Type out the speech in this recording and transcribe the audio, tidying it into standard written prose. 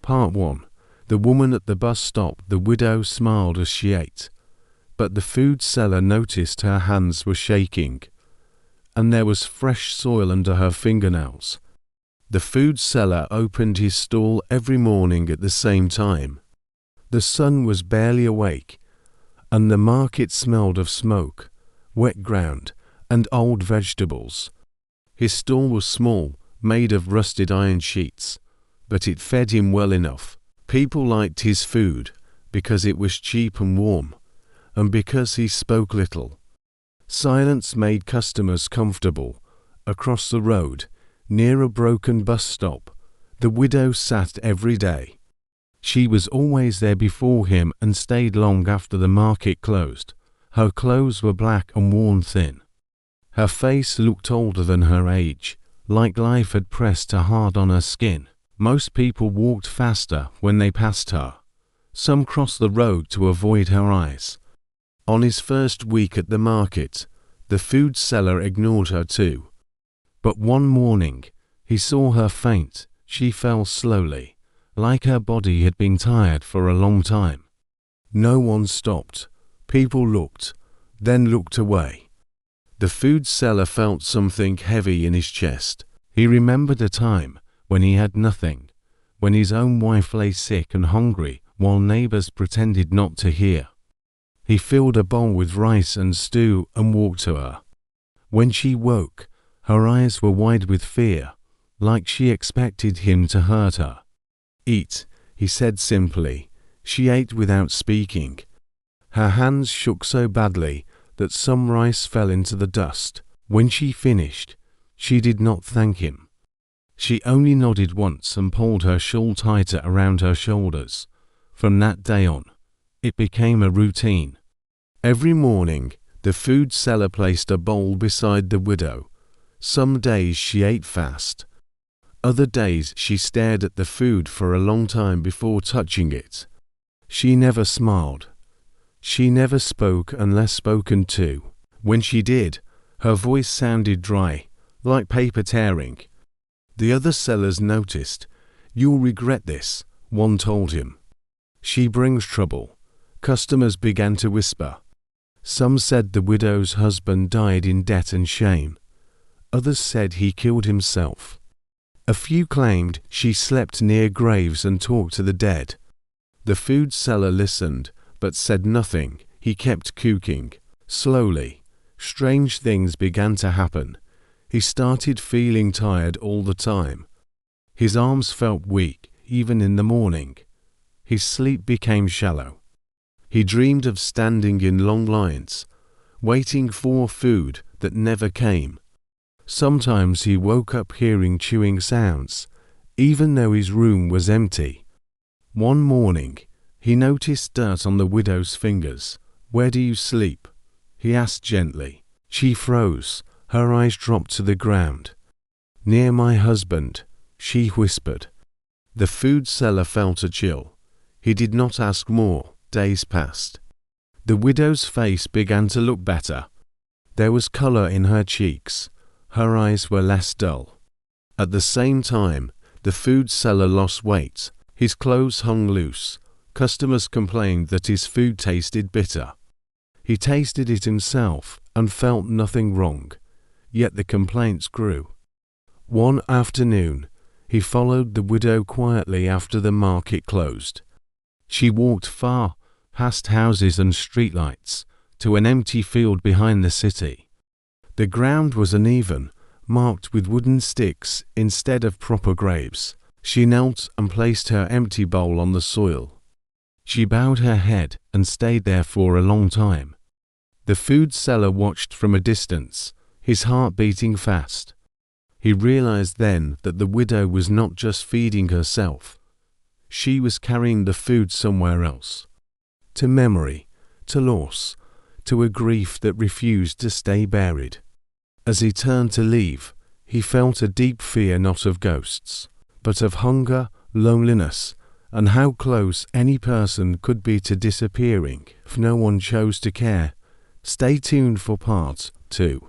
Part 1. The woman at the bus stop. The widow smiled as she ate, but the food seller noticed her hands were shaking, and there was fresh soil under her fingernails. The food seller opened his stall every morning at the same time. The sun was barely awake, and the market smelled of smoke, wet ground, and old vegetables. His stall was small, made of rusted iron sheets, but it fed him well enough. People liked his food because it was cheap and warm, and because he spoke little. Silence made customers comfortable. Across the road, near a broken bus stop, the widow sat every day. She was always there before him and stayed long after the market closed. Her clothes were black and worn thin. Her face looked older than her age, like life had pressed hard on her skin. Most people walked faster when they passed her. Some crossed the road to avoid her eyes. On his first week at the market, the food seller ignored her too. But one morning, he saw her faint. She fell slowly, like her body had been tired for a long time. No one stopped. People looked, then looked away. The food seller felt something heavy in his chest. He remembered a time when he had nothing, when his own wife lay sick and hungry while neighbors pretended not to hear. He filled a bowl with rice and stew and walked to her. When she woke, her eyes were wide with fear, like she expected him to hurt her. "Eat," he said simply. She ate without speaking. Her hands shook so badly that some rice fell into the dust. When she finished, she did not thank him. She only nodded once and pulled her shawl tighter around her shoulders. From that day on, it became a routine. Every morning, the food seller placed a bowl beside the widow. Some days she ate fast. Other days she stared at the food for a long time before touching it. She never smiled. She never spoke unless spoken to. When she did, her voice sounded dry, like paper tearing. The other sellers noticed. "You'll regret this," one told him. "She brings trouble." Customers began to whisper. Some said the widow's husband died in debt and shame. Others said he killed himself. A few claimed she slept near graves and talked to the dead. The food seller listened, but said nothing. He kept cooking. Slowly, strange things began to happen. He started feeling tired all the time. His arms felt weak, even in the morning. His sleep became shallow. He dreamed of standing in long lines, waiting for food that never came. Sometimes he woke up hearing chewing sounds, even though his room was empty. One morning, he noticed dirt on the widow's fingers. "Where do you sleep?" he asked gently. She froze. Her eyes dropped to the ground. "Near my husband," she whispered. The food seller felt a chill. He did not ask more. Days passed. The widow's face began to look better. There was color in her cheeks. Her eyes were less dull. At the same time, the food seller lost weight. His clothes hung loose. Customers complained that his food tasted bitter. He tasted it himself and felt nothing wrong. Yet the complaints grew. One afternoon, he followed the widow quietly after the market closed. She walked far, past houses and streetlights, to an empty field behind the city. The ground was uneven, marked with wooden sticks instead of proper graves. She knelt and placed her empty bowl on the soil. She bowed her head and stayed there for a long time. The food seller watched from a distance, his heart beating fast. He realized then that the widow was not just feeding herself. She was carrying the food somewhere else. To memory, to loss, to a grief that refused to stay buried. As he turned to leave, he felt a deep fear not of ghosts, but of hunger, loneliness, and how close any person could be to disappearing if no one chose to care. Stay tuned for part 2.